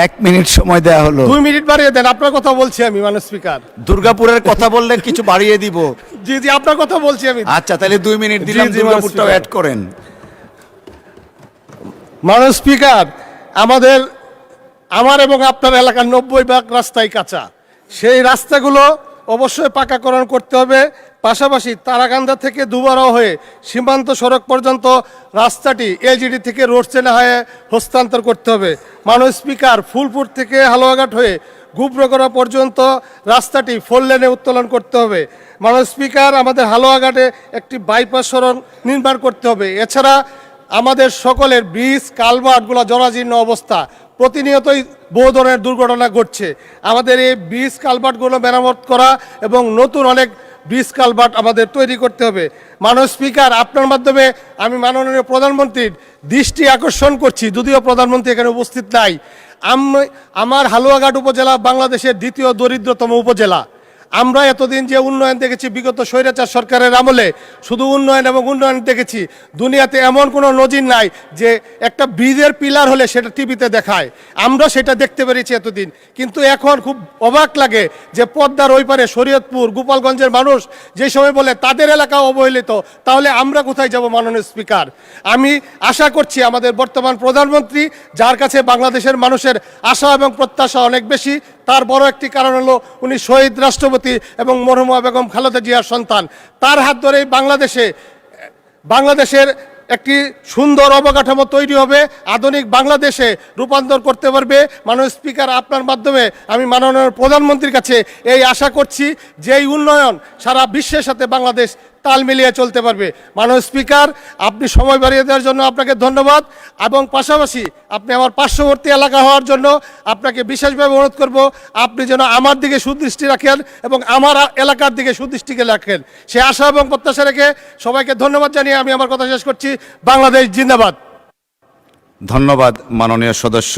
এক মিনিট সময় দেয়া হলো। 2 মিনিট বাড়িয়ে দেন, আপনার কথা বলছি আমি মাননীয় স্পিকার। দুর্গাপুরের কথা বললে কিছু বাড়িয়ে দিব। জি জি, আপনার কথা বলছি আমি। আচ্ছা, তাহলে 2 মিনিট দিলাম, জি, জি, দুর্গাপুরটাও মাননীয় অ্যাড করেন। মাননীয় স্পিকার, আমার এবং আপনার এলাকার 90 ভাগ রাস্তাই কাঁচা। সেই রাস্তাগুলো অবশ্যই পাকাকরণ করতে হবে। পাশাপাশি তারাকান্দা থেকে দুবারাও হয়ে সীমান্ত সড়ক পর্যন্ত রাস্তাটি এলজিডি থেকে রোড চেনা হয়ে হস্তান্তর করতে হবে। মাননীয় স্পিকার, ফুলপুর থেকে হালুয়াঘাট হয়ে গুবরগড়া পর্যন্ত রাস্তাটি 4 লেনে উত্তোলন করতে হবে। মাননীয় স্পিকার, আমাদের হালুয়াঘাটে একটি বাইপাস সড়ক নির্মাণ করতে হবে। এছাড়া আমাদের সকলের ব্রিজ কালভার্টগুলো জরাজীর্ণ অবস্থা, প্রতিনিয়তই বহু ধরনের দুর্ঘটনা ঘটছে। আমাদের এই ব্রিজ কালভার্টগুলো মেরামত করা এবং নতুন অনেক ব্রিজ কালভার্ট আমাদের তৈরি করতে হবে। মাননীয় স্পিকার, আপনার মাধ্যমে আমি মাননীয় প্রধানমন্ত্রীর দৃষ্টি আকর্ষণ করছি, যদিও প্রধানমন্ত্রী এখানে উপস্থিত নাই। আমার হালুয়াঘাট উপজেলা বাংলাদেশের দ্বিতীয় দরিদ্রতম উপজেলা। আমরা এতদিন যে উন্নয়ন দেখেছি বিগত স্বৈরাচার সরকারের আমলে, শুধু উন্নয়ন এবং উন্নয়ন দেখেছি। দুনিয়াতে এমন কোনো নজির নাই যে একটা ব্রিজের পিলার হলে সেটা টিভিতে দেখায়, আমরা সেটা দেখতে পেরেছি এতদিন। কিন্তু এখন খুব অবাক লাগে যে পদ্মার ওই পারে শরীয়তপুর গোপালগঞ্জের মানুষ যে সময় বলে তাদের এলাকা অবহেলিত, তাহলে আমরা কোথায় যাব? মাননীয় স্পিকার, আমি আশা করছি আমাদের বর্তমান প্রধানমন্ত্রী, যার কাছে বাংলাদেশের মানুষের আশা এবং প্রত্যাশা অনেক বেশি, তার বড় একটি কারণ হলো উনি শহীদ রাষ্ট্রপতি এবং মরহুমা বেগম খালেদা জিয়ার সন্তান। তার হাত ধরেই বাংলাদেশের একটি সুন্দর অবকাঠামো তৈরি হবে, আধুনিক বাংলাদেশে রূপান্তর করতে পারবে। মাননীয় স্পিকার, আপনার মাধ্যমে আমি মাননীয় প্রধানমন্ত্রীর কাছে এই আশা করছি যে এই উন্নয়ন সারা বিশ্বের সাথে বাংলাদেশ তাল মিলিয়ে চলতে পারবে। মাননীয় স্পিকার, আপনি সময় বাড়িয়ে দেওয়ার জন্য আপনাকে ধন্যবাদ, এবং পাশাপাশি আপনি আমার পার্শ্ববর্তী এলাকা হওয়ার জন্য আপনাকে বিশেষভাবে অনুরোধ করব, আপনি যেন আমার দিকে সুদৃষ্টি রাখেন এবং আমার এলাকার দিকে সুদৃষ্টিকে রাখেন। সে আশা এবং প্রত্যাশা রেখে সবাইকে ধন্যবাদ জানিয়ে আমি আমার কথা শেষ করছি। বাংলাদেশ জিন্দাবাদ। ধন্যবাদ মাননীয় সদস্য।